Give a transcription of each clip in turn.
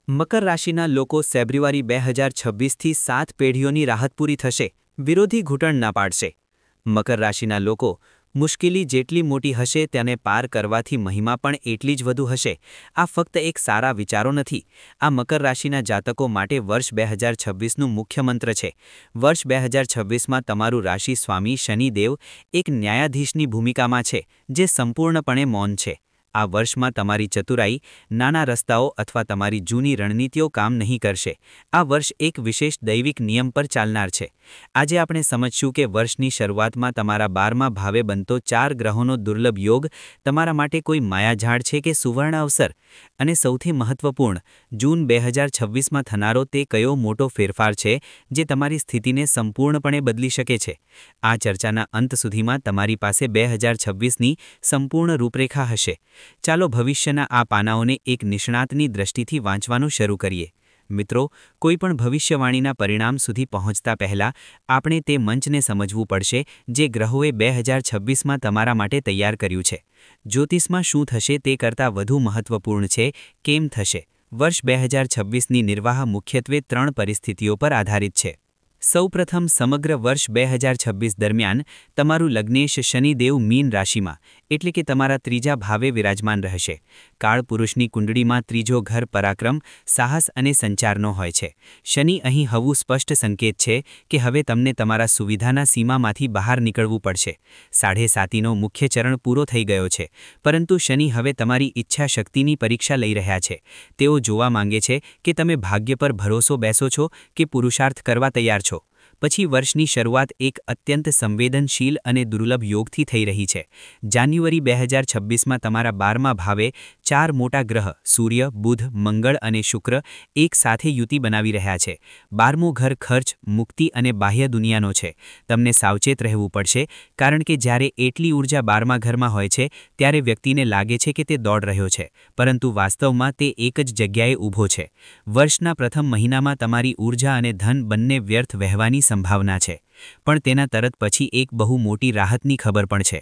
મકર રાશિના લોકો ફેબ્રુઆરી 2026થી 7 પેઢીઓની રાહત પૂરી થશે, વિરોધી ઘૂંટણ ના પાડશે। મકર રાશિના લોકો મુશ્કેલી જેટલી મોટી હશે તેને પાર કરવાથી મહિમા પણ એટલી જ વધુ હશે। આ ફક્ત એક સારા વિચારો નથી, આ મકર રાશિના જાતકો માટે વર્ષ 2026નું મુખ્ય મંત્ર છે। વર્ષ 2026માં તમારું રાશિ સ્વામી શનિદેવ એક ન્યાયાધીશની ભૂમિકામાં છે, જે સંપૂર્ણપણે મૌન છે। આ વર્ષમાં તમારી ચતુરાઈ, નાના રસ્તાઓ અથવા તમારી જૂની રણનીતિઓ કામ નહીં કરશે। આ વર્ષ એક વિશેષ દૈવિક નિયમ પર ચાલનાર છે। આજે આપણે સમજશું કે વર્ષની શરૂઆતમાં તમારા 12મા ભાવે બનતો 4 ગ્રહોનો દુર્લભ યોગ તમારા માટે કોઈ માયાઝાડ છે કે સુવર્ણ અવસર, અને સૌથી મહત્વપૂર્ણ, જૂન 2026માં થનારો તે કયો મોટો ફેરફાર છે જે તમારી સ્થિતિને સંપૂર્ણપણે બદલી શકે છે। આ ચર્ચાના અંત સુધીમાં તમારી પાસે 2026ની સંપૂર્ણ રૂપરેખા હશે। ચાલો ભવિષ્યના આ પાનાઓને એક નિષ્ણાતની દ્રષ્ટિથી વાંચવાનું શરૂ કરીએ। મિત્રો, કોઈપણ ભવિષ્યવાણીના પરિણામ સુધી પહોંચતા પહેલા આપણે તે મંચને સમજવું પડશે જે ગ્રહોએ 2026માં તમારા માટે તૈયાર કર્યું છે। જ્યોતિષમાં શું થશે તે કરતાં વધુ મહત્વપૂર્ણ છે કેમ થશે। વર્ષ 2026ની નિર્વાહ મુખ્યત્વે 3 પરિસ્થિતિઓ પર આધારિત છે। સૌપ્રથમ, સમગ્ર વર્ષ 2026 દરમિયાન તમારું લગ્નેશ શનિદેવ મીન રાશિમાં એટલે કે તમારા 3જા ભાવે વિરાજમાન રહેશે। કાળપુરુષની કુંડળીમાં 3જો ઘર પરાક્રમ, સાહસ અને સંચારનો હોય છે। શનિ અહીં હવું સ્પષ્ટ સંકેત છે કે હવે તમને તમારા સુવિધાના સીમામાંથી બહાર નીકળવું પડશે। 7.5નો મુખ્ય ચરણ પૂરો થઈ ગયો છે, પરંતુ શનિ હવે તમારી ઈચ્છા શક્તિની પરીક્ષા લઈ રહ્યા છે। તેઓ જોવા માંગે છે કે તમે ભાગ્ય પર ભરોસો બેસો છો કે પુરુષાર્થ કરવા તૈયાર છો। પછી વર્ષની શરૂઆત એક અત્યંત સંવેદનશીલ અને દુર્લભ યોગથી થઈ રહી છે। જાન્યુઆરી 2026માં તમારા 12મા ભાવે 4 મોટા ગ્રહ સૂર્ય, બુધ, મંગળ અને શુક્ર એક સાથે યુતિ બનાવી રહ્યા છે। 12મું ઘર ખર્ચ, મુક્તિ અને બાહ્ય દુનિયાનો છે। તમને સાવચેત રહેવું પડશે, કારણ કે જ્યારે એટલી ઊર્જા 12મા ઘરમાં હોય છે ત્યારે વ્યક્તિને લાગે છે કે તે દોડ રહ્યો છે, પરંતુ વાસ્તવમાં તે એક જ જગ્યાએ ઊભો છે। વર્ષના પ્રથમ મહિનામાં તમારી ઊર્જા અને ધન બંને વ્યર્થ વહેવાની સંભાવના છે, પણ તેના તરત પછી એક બહુ મોટી રાહતની ખબર પણ છે।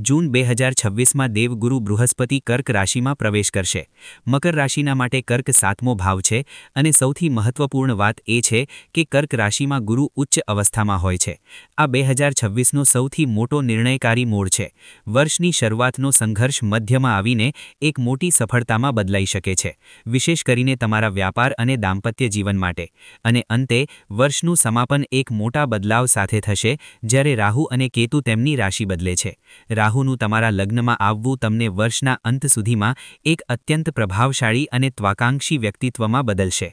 જૂન 2026માં દેવગુરુ બૃહસ્પતિ કર્ક રાશિમાં પ્રવેશ કરશે। મકર રાશિના માટે કર્ક 7મો ભાવ છે, અને સૌથી મહત્વપૂર્ણ વાત એ છે કે કર્ક રાશિમાં ગુરુ ઉચ્ચ અવસ્થામાં હોય છે। આ 2026નો સૌથી મોટો નિર્ણયકારી મોડ છે। વર્ષની શરૂઆતનો સંઘર્ષ મધ્યમાં આવીને એક મોટી સફળતામાં બદલાઈ શકે છે, વિશેષ કરીને તમારા વ્યાપાર અને દાંપત્ય જીવન માટે। અને અંતે, વર્ષનું સમાપન એક મોટા બદલાવ સાથે થશે જ્યારે રાહુ અને કેતુ તેમની રાશિ બદલે છે। રાહુનું તમારા લગ્નમાં આવવું તમને વર્ષના અંત સુધીમાં એક અત્યંત પ્રભાવશાળી અને ત્વાકાંક્ષી વ્યક્તિત્વમાં બદલશે।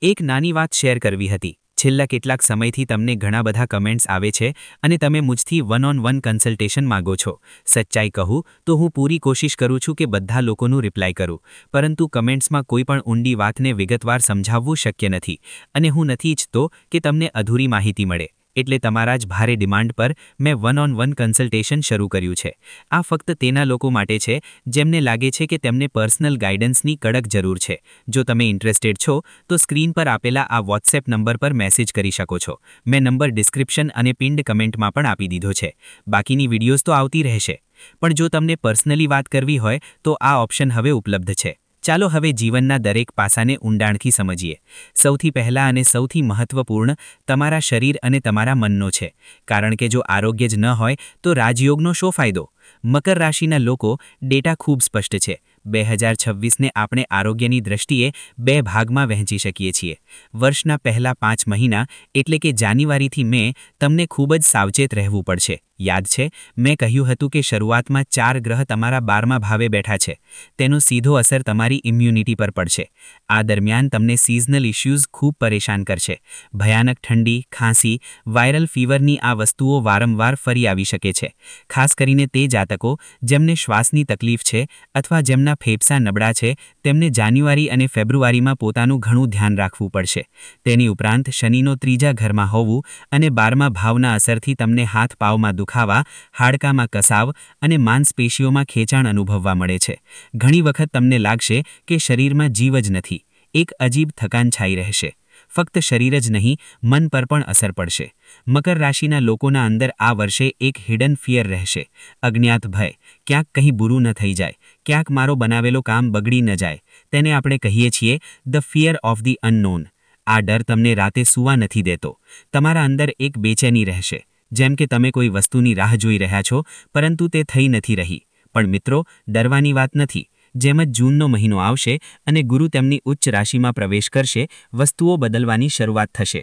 એક નાની વાત શેર કરવી હતી। છેલ્લા કેટલાક સમયથી તમને ઘણા બધા કમેન્ટ્સ આવે છે અને તમે મુझથી વન-ઓન-વન કન્સલ્ટેશન માંગો છો। સચ્ચાઈ કહું તો હું પૂરી કોશિશ કરું છું કે બધા લોકોનું રિપ્લાય કરું, પરંતુ કમેન્ટ્સમાં કોઈ પણ ઊંડી વાતને વિગતવાર સમજાવવું શક્ય નથી, અને હું નથી ઈચ્છતો કે તમને અધૂરી માહિતી મળે। એટલે તમારા જ ભારે ડિમાન્ડ પર મેં વન-ઓન-વન કન્સલ્ટેશન શરૂ કર્યું છે। આ ફક્ત તેના લોકો માટે છે જેમને લાગે છે કે તેમને પર્સનલ ગાઈડન્સની કડક જરૂર છે। જો તમે ઇન્ટરેસ્ટેડ છો તો સ્ક્રીન પર આપેલા આ વોટ્સએપ નંબર પર મેસેજ કરી શકો છો। મેં નંબર ડિસ્ક્રિપ્શન અને પિન્ડ કમેન્ટમાં પણ આપી દીધો છે। બાકીની વિડીયોઝ તો આવતી રહેશે, પણ જો તમને પર્સનલી વાત કરવી હોય તો આ ઓપ્શન હવે ઉપલબ્ધ છે। ચાલો હવે જીવનના દરેક પાસાને ઊંડાણથી સમજીએ। સૌથી પહેલા અને સૌથી મહત્વપૂર્ણ તમારા શરીર અને તમારા મનનો છે, કારણ કે જો આરોગ્ય જ ન હોય તો રાજયોગનો શો ફાયદો। મકર રાશિના લોકો ડેટા ખૂબ સ્પષ્ટ છે। 2026ને આપણે આરોગ્યની દ્રષ્ટિએ 2 ભાગમાં વહેંચી શકીએ છીએ। વર્ષના પહેલા 5 મહિના એટલે કે જાન્યુઆરીથી મે તમને ખૂબ જ સાવચેત રહેવું પડશે। યાદ છે, મેં કહ્યું હતું કે શરૂઆતમાં 4 ગ્રહ તમારા 12મા ભાવે બેઠા છે, તેનો સીધો અસર તમારી ઇમ્યુનિટી પર પડશે। આ દરમિયાન તમને સિઝનલ ઇશ્યુઝ ખૂબ પરેશાન કરશે। ભયાનક ઠંડી, ખાંસી, વાયરલ ફીવરની આ વસ્તુઓ વારંવાર ફરી આવી શકે છે। ખાસ કરીને તે જાતકો જેમને શ્વાસની તકલીફ છે અથવા જેમના ફેફસા નબળા છે, તેમને જાન્યુઆરી અને ફેબ્રુઆરીમાં પોતાનું ઘણું ધ્યાન રાખવું પડશે। તેની ઉપરાંત શનિનો 3જા ઘરમાં હોવું અને 12મા ભાવના અસરથી તમને હાથ પાવમાં દુખાવા, હાડકામાં કસાવ અને માંસપેશીઓમાં ખેંચાણ અનુભવવા મળે છે। ઘણી વખત તમને લાગશે કે શરીરમાં જીવ જ નથી, એક અજીબ થકાન છાઈ રહેશે। ફક્ત શરીર જ નહીં, મન પર પણ અસર પડશે। મકર રાશિના લોકોના અંદર આ વર્ષે એક હિડન ફિયર રહેશે, અજ્ઞાત ભય, ક્યાંક કંઈ બુરું ન થઈ જાય, ક્યાંક મારો બનાવેલો કામ બગડી ન જાય। તેને આપણે કહીએ છીએ the fear of the unknown. આ ડર તમને રાતે સૂવા નથી દેતો. તમારા અંદર એક બેચેની રહેશે, જેમ કે તમે કોઈ વસ્તુની રાહ જોઈ રહ્યા છો પરંતુ તે થઈ નથી રહી. પણ મિત્રો, ડરવાની વાત નથી. જેમ જ જૂનનો મહિનો આવશે અને ગુરુ તેમની ઉચ્ચ રાશિમાં પ્રવેશ કરશે, વસ્તુઓ બદલવાની શરૂઆત થશે.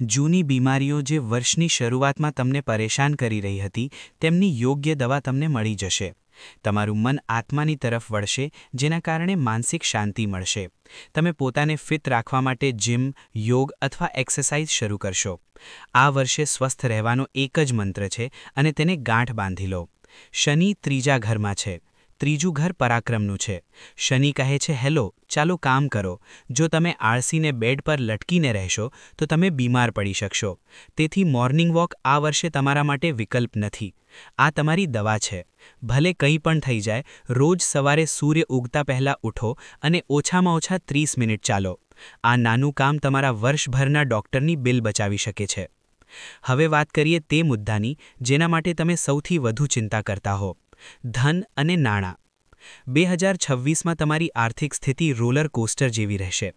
જૂની બીમારીઓ જે વર્ષની શરૂઆતમાં તમને પરેશાન કરી રહી હતી, તેમની યોગ્ય દવા તમને મળી જશે. તમારું મન આત્માની તરફ વળશે, જેના કારણે માનસિક શાંતિ મળશે. તમે પોતાને ફિટ રાખવા માટે જીમ, યોગ અથવા એક્સરસાઇઝ શરૂ કરશો. આ વર્ષે સ્વસ્થ રહેવાનો એક જ મંત્ર છે અને તેને ગાંઠ બાંધી લો. શનિ ત્રીજા ઘરમાં છે. ત્રીજું ઘર પરાક્રમનું છે. શનિ કહે છે, હેલો, ચાલો કામ કરો. જો તમે આળસીને બેડ પર લટકીને રહેશો તો તમે બીમાર પડી શકશો. તેથી મોર્નિંગ વોક આ વર્ષે તમારા માટે વિકલ્પ નથી. આ તમારી દવા છે. ભલે કંઈ પણ થઈ જાય, રોજ સવારે સૂર્ય ઉગતા પહેલાં ઉઠો અને ઓછામાં ઓછા 30 મિનિટ ચાલો. આ નાનું કામ તમારા વર્ષભરના ડૉક્ટરની બિલ બચાવી શકે છે. હવે વાત કરીએ તે મુદ્દાની જેના માટે તમે સૌથી વધુ ચિંતા કરતા હો: ધન અને નાણાં. 2026માં તમારી આર્થિક સ્થિતિ રોલર કોસ્ટર જેવી રહેશે.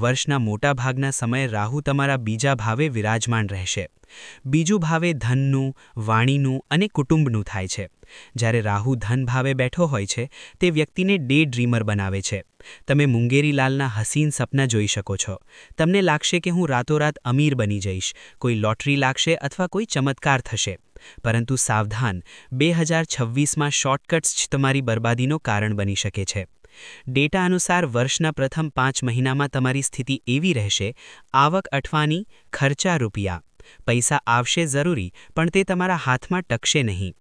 વર્ષના મોટા ભાગના સમયે રાહુ તમારા બીજા ભાવે વિરાજમાન રહેશે. બીજું ભાવે ધનનું, વાણીનું અને કુટુંબનું થાય છે. જ્યારે રાહુ ધન ભાવે બેઠો હોય છે, તે વ્યક્તિને ડે ડ્રીમર બનાવે છે. તમે મુંગેરીલાલના હસીન સપના જોઈ શકો છો. તમને લાગશે કે હું રાતોરાત અમીર બની જઈશ, કોઈ લોટરી લાગશે અથવા કોઈ ચમત્કાર થશે. પરંતુ સાવધાન, 2026માં શોર્ટકટ્સ જ તમારી બરબાદીનો કારણ બની શકે છે. ડેટા અનુસાર વર્ષના પ્રથમ 5 મહિનામાં તમારી સ્થિતિ એવી રહેશે: આવક અઠવાની, ખર્ચા રૂપિયા. પૈસા આવશે જરૂરી, પણ તે તમારા હાથમાં ટકશે નહીં.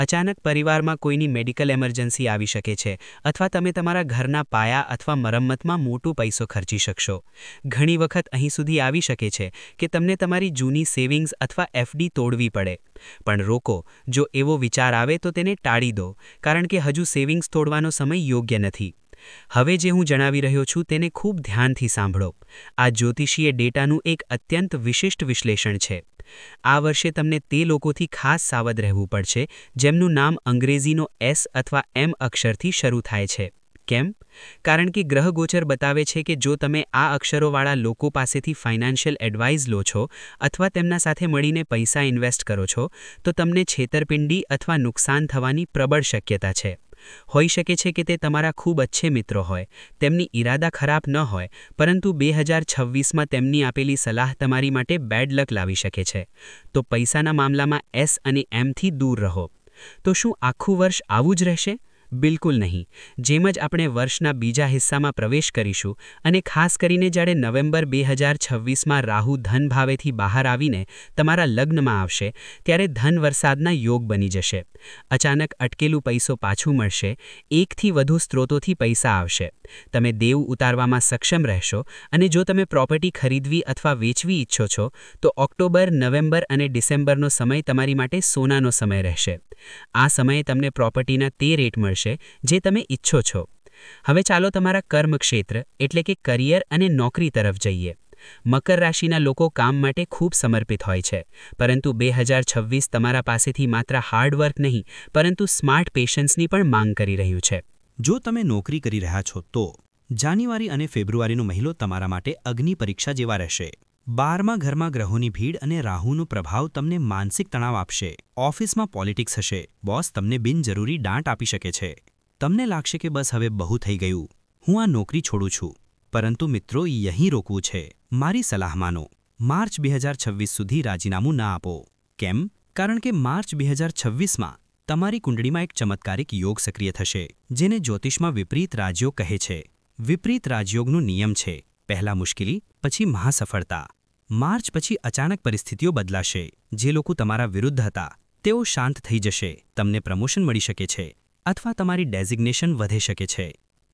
અચાનક પરિવારમાં કોઈની મેડિકલ એમરજન્સી આવી શકે છે અથવા તમે તમારા ઘરના પાયા અથવા મરમ્મતમાં મોટો પૈસો ખર્ચી શકશો. ઘણી વખત અહીં સુધી આવી શકે છે કે તમને તમારી જૂની સેવિંગ્સ અથવા એફડી તોડવી પડે. પણ રોકો, જો એવો વિચાર આવે તો તેને ટાળી દો, કારણ કે હજુ સેવિંગ્સ તોડવાનો સમય યોગ્ય નથી. હવે જે હું જણાવી રહ્યો છું તેને ખૂબ ધ્યાનથી સાંભળો. આ જ્યોતિષીય ડેટાનું એક અત્યંત વિશિષ્ટ વિશ્લેષણ છે. આ વર્ષે તમને તે લોકોથી ખાસ સાવધ રહેવું પડશે જેમનું નામ અંગ્રેજીનો એસ અથવા એમ અક્ષરથી શરૂ થાય છે. કેમ? કારણ કે ગ્રહગોચર બતાવે છે કે જો તમે આ અક્ષરોવાળા લોકો પાસેથી ફાઇનાન્શિયલ એડવાઇસ લો છો અથવા તેમના સાથે મળીને પૈસા ઇન્વેસ્ટ કરો છો, તો તમને છેતરપિંડી અથવા નુકસાન થવાની પ્રબળ શક્યતા છે. હોઈ શકે છે કે તે તમારા ખૂબ અચ્છે મિત્રો હોય, તેમની ઈરાદા ખરાબ ન હોય, પરંતુ 2026માં તેમની આપેલી સલાહ તમારી માટે બેડ લક લાવી શકે છે. તો પૈસાના મામલામાં એસ અને એમથી દૂર રહો. તો શું આખું વર્ષ આવું જ રહેશે? બિલકુલ નહીં. જેમ જ આપણે વર્ષના બીજા હિસ્સામાં પ્રવેશ કરીશું અને ખાસ કરીને જ્યારે નવેમ્બર 2026માં રાહુ ધન ભાવેથી બહાર આવીને તમારા લગ્નમાં આવશે, ત્યારે ધન વરસાદના યોગ બની જશે. અચાનક અટકેલું પૈસો પાછું મળશે. એકથી વધુ સ્ત્રોતોથી પૈસા આવશે. તમે દેવ ઉતારવામાં સક્ષમ રહેશો અને જો તમે પ્રોપર્ટી ખરીદવી અથવા વેચવી ઈચ્છો છો, તો ઓક્ટોબર, નવેમ્બર અને ડિસેમ્બરનો સમય તમારી માટે સોનાનો સમય રહેશે. આ સમયે તમને પ્રોપર્ટીના તે રેટ મળશે જે તમે ઈચ્છો છો. હવે ચાલો તમારા કર્મક્ષેત્ર એટલે કે કરિયર અને નોકરી તરફ જઈએ. મકર રાશિના લોકો કામ માટે ખૂબ સમર્પિત હોય છે, પરંતુ 2026 તમારા પાસેથી માત્ર હાર્ડવર્ક નહીં, પરંતુ સ્માર્ટ પેશન્સની પણ માંગ કરી રહ્યું છે. જો તમે નોકરી કરી રહ્યા છો તો જાન્યુઆરી અને ફેબ્રુઆરીનો મહિનો તમારા માટે અગ્નિ પરીક્ષા જેવા રહેશે. 12મા ઘરમાં ગ્રહોની ભીડ અને રાહુનો પ્રભાવ તમને માનસિક તણાવ આપશે. ઓફિસમાં પોલિટિક્સ હશે. બોસ તમને બિનજરૂરી દાંટ આપી શકે છે. તમને લાગશે કે બસ હવે બહુ થઈ ગયું, હું આ નોકરી છોડું છું. પરંતુ મિત્રો, અહીં રોકવું છે. મારી સલાહ માનો. માર્ચ 2026 સુધી રાજીનામું ના આપો. કેમ? કારણ કે માર્ચ 2026માં તમારી કુંડળીમાં એક ચમત્કારિક યોગ સક્રિય થશે, જેને જ્યોતિષમાં વિપરીત રાજયોગ કહે છે. વિપરીત રાજયોગનો નિયમ છે: પહેલા મુશ્કેલી, પછી મહાસફળતા. માર્ચ પછી અચાનક પરિસ્થિતિઓ બદલાશે. જે લોકો તમારા વિરુદ્ધ હતા તેઓ શાંત થઈ જશે. તમને પ્રમોશન મળી શકે છે અથવા તમારી ડેઝિગ્નેશન વધી શકે છે.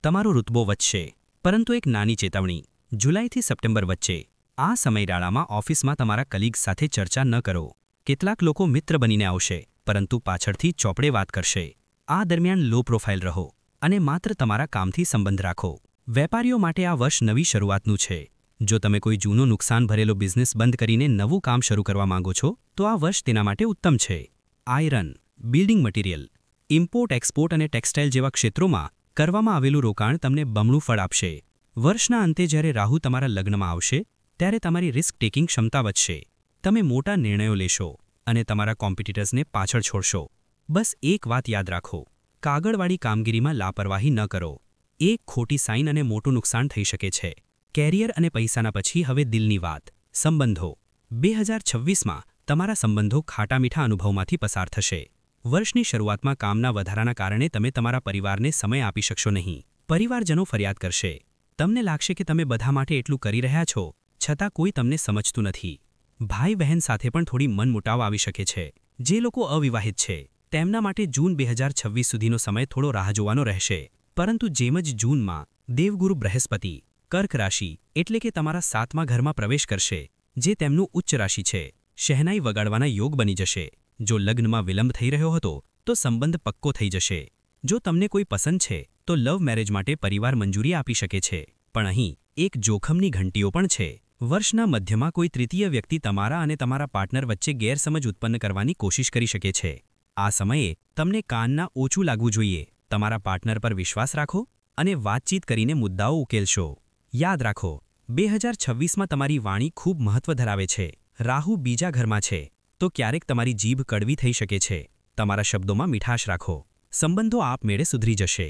તમારો રુતબો વધશે. પરંતુ એક નાની ચેતવણી: જુલાઈથી સપ્ટેમ્બર વચ્ચે આ સમયગાળામાં ઓફિસમાં તમારા કલીગ્સ સાથે ચર્ચા ન કરો. કેટલાક લોકો મિત્ર બનીને આવશે, પરંતુ પાછળથી ચોપડે વાત કરશે. આ દરમિયાન લો પ્રોફાઇલ રહો અને માત્ર તમારા કામથી સંબંધ રાખો. વેપારીઓ માટે આ વર્ષ નવી શરૂઆતનું છે. જો તમે કોઈ જૂનો નુકસાન ભરેલો બિઝનેસ બંધ કરીને નવું કામ શરૂ કરવા માંગો છો, તો આ વર્ષ તેના માટે ઉત્તમ છે. Iron, building material, import export અને ટેક્સટાઇલ જેવા ક્ષેત્રોમાં કરવામાં આવેલું રોકાણ તમને બમણું ફળ આપશે. વર્ષના અંતે જ્યારે રાહુ તમારા લગ્નમાં આવશે ત્યારે તમારી રિસ્ક ટેકિંગ ક્ષમતા વધશે. તમે મોટા નિર્ણયો લેશો અને તમારા કોમ્પિટિટર્સને પાછળ છોડશો. બસ એક વાત યાદ રાખો, કાગળવાળી કામગીરીમાં લાપરવાહી ન કરો. એક ખોટી સાઇન અને મોટું નુકસાન થઈ શકે છે. કેરિયર અને પૈસાના પછી હવે દિલની વાત. સંબંધો. 2026માં તમારા સંબંધો ખાટા-મીઠા અનુભવમાંથી પસાર થશે. વર્ષની શરૂઆતમાં કામના વધારાના કારણે તમે તમારા પરિવારને સમય આપી શકશો નહીં. પરિવારજનો ફરિયાદ કરશે. તમને લાગશે કે તમે બધા માટે એટલું કરી રહ્યા છો, છતાં કોઈ તમને સમજતું નથી. ભાઈ-બહેન સાથે પણ થોડી મનમુટાવ આવી શકે છે. જે લોકો અવિવાહિત છે તેમના માટે જૂન 2026 સુધીનો સમય થોડો રાહ જોવાનો રહેશે. પરંતુ જેમ જ જૂનમાં દેવગુરુ બૃહસ્પતિ કર્ક રાશિ એટલે કે તમારા 7મા ઘરમાં પ્રવેશ કરશે, જે તેમનું ઉચ્ચ રાશિ છે, શહેનાઈ વગાડવાના યોગ બની જશે. જો લગ્નમાં વિલંબ થઈ રહ્યો હતો તો સંબંધ પક્કો થઈ જશે. જો તમને કોઈ પસંદ છે તો લવ મેરેજ માટે પરિવાર મંજૂરી આપી શકે છે. પણ અહીં એક જોખમની ઘંટીઓ પણ છે. વર્ષના મધ્યમાં કોઈ તૃતીય વ્યક્તિ તમારા અને તમારા પાર્ટનર વચ્ચે ગેરસમજ ઉત્પન્ન કરવાની કોશિશ કરી શકે છે. આ સમયે તમને કાનના ઓછું લાગવું જોઈએ. તમારા પાર્ટનર પર વિશ્વાસ રાખો અને વાતચીત કરીને મુદ્દાઓ ઉકેલશો. યાદ રાખો, 2026માં તમારી વાણી ખૂબ મહત્વ ધરાવે છે. રાહુ બીજા ઘરમાં છે તો ક્યારેક તમારી જીભ કડવી થઈ શકે છે. તમારા શબ્દોમાં મીઠાશ રાખો. સંબંધો આપમેળે સુધરી જશે.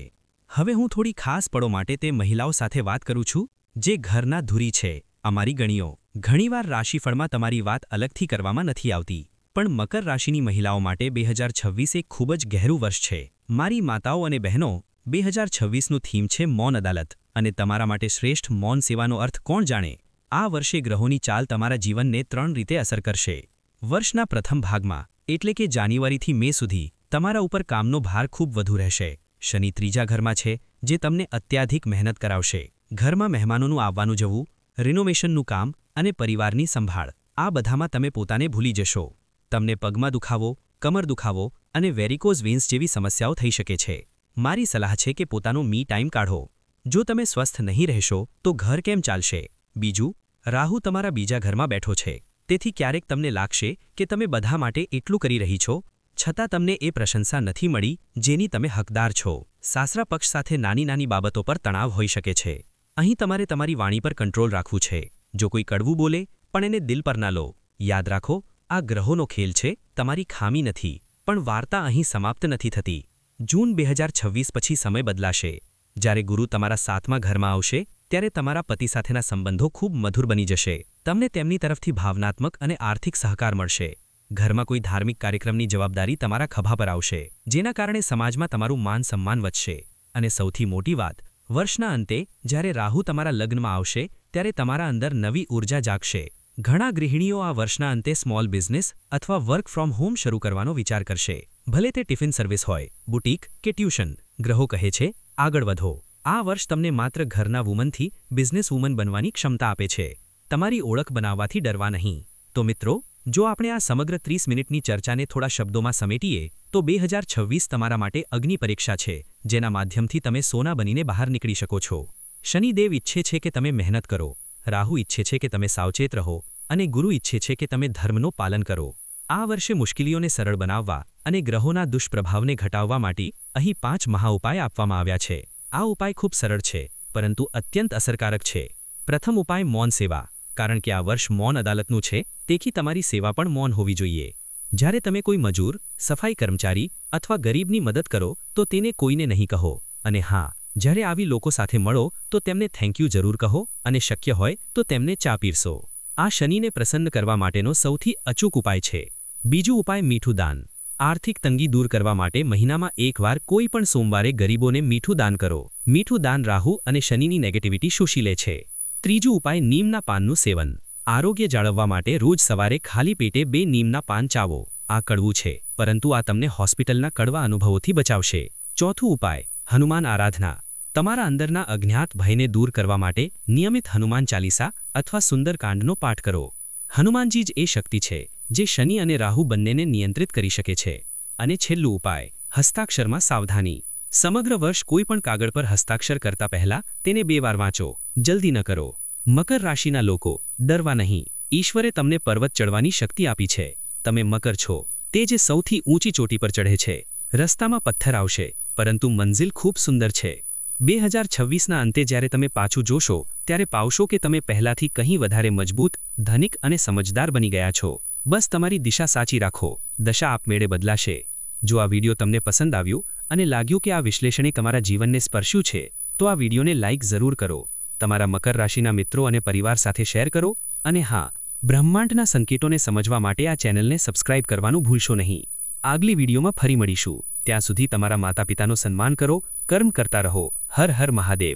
હવે હું થોડી ખાસ પળો માટે તે મહિલાઓ સાથે વાત કરું છું જે ઘરના ધુરી છે. અમારી ગણીઓ. ઘણીવાર રાશિફળમાં તમારી વાત અલગથી કરવામાં નથી આવતી, પણ મકર રાશિની મહિલાઓ માટે 2026 એક ખૂબ જ ગહેરું વર્ષ છે. મારી માતાઓ અને બહેનો, 2026નું થીમ છે મૌન અદાલત, અને તમારા માટે શ્રેષ્ઠ મૌન સેવાનો અર્થ કોણ જાણે. આ વર્ષે ગ્રહોની ચાલ તમારા જીવનને 3 રીતે અસર કરશે. વર્ષના પ્રથમ ભાગમાં એટલે કે જાન્યુઆરીથી મે સુધી તમારા ઉપર કામનો ભાર ખૂબ વધુ રહેશે. શનિ 3જા ઘરમાં છે, જે તમને અત્યાધિક મહેનત કરાવશે. ઘરમાં મહેમાનોનું આવવાનું જવું, રિનોવેશનનું કામ અને પરિવારની સંભાળ, આ બધામાં તમે પોતાને ભૂલી જશો. તમને પગમાં દુખાવો, કમર દુખાવો અને વેરિકોઝ વેન્સ જેવી સમસ્યાઓ થઈ શકે છે. મારી સલાહ છે કે પોતાનો મી ટાઈમ કાઢો. જો તમે સ્વસ્થ નહીં રહેશો તો ઘર કેમ ચાલશે? બીજું, રાહુ તમારા બીજા ઘરમાં બેઠો છે, તેથી ક્યારેક તમને લાગશે કે તમે બધા માટે એટલું કરી રહી છો, છતાં તમને એ પ્રશંસા નથી મળી જેની તમે હકદાર છો. સાસરા પક્ષ સાથે નાની બાબતો પર તણાવ હોઈ શકે છે. અહીં તમારે તમારી વાણી પર કંટ્રોલ રાખવું છે. જો કોઈ કડવું બોલે પણ એને દિલ પર ના લો. યાદ રાખો, આ ગ્રહોનો ખેલ છે, તમારી ખામી નથી. પણ વાર્તા અહીં સમાપ્ત નથી થતી. જૂન 2026 પછી સમય બદલાશે. જ્યારે ગુરુ તમારા 7મા ઘરમાં આવશે ત્યારે તમારા પતિ સાથેના સંબંધો ખૂબ મધુર બની જશે. તમને તેમની તરફથી ભાવનાત્મક અને આર્થિક સહકાર મળશે. ઘરમાં કોઈ ધાર્મિક કાર્યક્રમની જવાબદારી તમારા ખભા પર આવશે, જેના કારણે સમાજમાં તમારું માન-સન્માન વધશે. અને સૌથી મોટી વાત, વર્ષના અંતે જ્યારે રાહુ તમારા લગ્નમાં આવશે ત્યારે તમારા અંદર નવી ઊર્જા જાગશે. ઘણા ગૃહિણીઓ આ વર્ષના અંતે સ્મોલ બિઝનેસ અથવા વર્ક ફ્રોમ હોમ શરૂ કરવાનો વિચાર કરશે. ભલે તે ટિફિન સર્વિસ હોય, બુટીક કે ટ્યુશન. ગ્રહો કહે છે, આગળ વધો. આ વર્ષ તમને માત્ર ઘરના વુમનથી બિઝનેસ વુમન બનવાની ક્ષમતા આપે છે. તમારી ઓળખ બનાવવાથી ડરવા નહીં. તો મિત્રો, જો આપણે આ સમગ્ર 30 મિનિટની ચર્ચાને થોડા શબ્દોમાં સમેટીએ તો 2026 તમારા માટે અગ્નિ પરીક્ષા છે, જેના માધ્યમથી તમે સોના બનીને બહાર નીકળી શકો છો. શનિદેવ ઈચ્છે છે કે તમે મહેનત કરો, રાહુ ઈચ્છે છે કે તમે સાવચેત રહો અને ગુરુ ઈચ્છે છે કે તમે ધર્મનું પાલન કરો. આ વર્ષે મુશ્કેલીઓને સરળ બનાવવા અને ગ્રહોના દુષ્પ્રભાવને ઘટાડવા માટે અહીં 5 મહાઉપાય આપવામાં આવ્યા છે. આ ઉપાય ખૂબ સરળ છે, પરંતુ અત્યંત અસરકારક છે. પ્રથમ ઉપાય મૌન સેવા. કારણ કે આ વર્ષ મૌન અદાલતનું છે, તેથી તમારી સેવા પણ મૌન હોવી જોઈએ. જ્યારે તમે કોઈ મજૂર, સફાઈ કર્મચારી અથવા ગરીબની મદદ કરો તો તેને કોઈને નહીં કહો. અને હા, જ્યારે આવી લોકો સાથે મળો તો તેમને થેન્ક યુ જરૂર કહો અને શક્ય હોય તો તેમને ચા પીરસો. આ શનિને પ્રસન્ન કરવા માટેનો સૌથી અચૂક ઉપાય છે. બીજું ઉપાય મીઠું દાન. આર્થિક તંગી દૂર કરવા માટે મહિનામાં એકવાર કોઈ પણ સોમવારે ગરીબોને મીઠું દાન કરો. મીઠું દાન રાહુ અને શનિની નેગેટિવિટી શોષી લે છે. ત્રીજું ઉપાય નીમના પાનનું સેવન. આરોગ્ય જાળવવા માટે રોજ સવારે ખાલી પેટે 2 નીમના પાન ચાવો. આ કડવું છે, પરંતુ આ તમને હોસ્પિટલના કડવા અનુભવોથી બચાવશે. ચોથું ઉપાય હનુમાન આરાધના. તમારા અંદરના અજ્ઞાત ભયને દૂર કરવા માટે નિયમિત હનુમાન ચાલીસા અથવા સુંદરકાંડનો પાઠ કરો. હનુમાનજી જ એ શક્તિ છે જે શનિ અને રાહુ બંનેને નિયંત્રિત કરી શકે છે. અને છેલ્લું ઉપાય હસ્તાક્ષરમાં સાવધાની. સમગ્ર વર્ષ કોઈ પણ કાગળ પર હસ્તાક્ષર કરતા પહેલા તેને 2 વાર વાંચો. જલ્દી ન કરો. મકર રાશિના લોકો, ડરવા નહીં. ઈશ્વરે તમને પર્વત ચડવાની શક્તિ આપી છે. તમે મકર છો, તે જે સૌથી ઊંચી ચોટી પર ચઢે છે. રસ્તામાં પથ્થર આવશે, પરંતુ મંઝિલ ખૂબ સુંદર છે. 2026ના અંતે જ્યારે તમે પાછું જોશો ત્યારે પાવશો કે તમે પહેલાથી કંઈ વધારે મજબૂત, ધનિક અને સમજદાર બની ગયા છો. બસ તમારી દિશા સાચી રાખો, દશા આપમેળે બદલાશે. જો આ વિડિયો તમને પસંદ આવ્યો અને લાગ્યું કે આ વિશ્લેષણે તમારા જીવનને સ્પર્શ્યું છે, તો આ વિડિયોને લાઇક જરૂર કરો, તમારા મકર રાશિના મિત્રો અને પરિવાર સાથે શેર કરો, અને હા, બ્રહ્માંડના સંકેતોને સમજવા માટે આ ચેનલને સબસ્ક્રાઇબ કરવાનું ભૂલશો નહીં. આગલી વિડિયોમાં ફરી મળીશું. ત્યાં સુધી તમારા માતાપિતાનું સન્માન કરો, કર્મ કરતા રહો. હર હર મહાદેવ.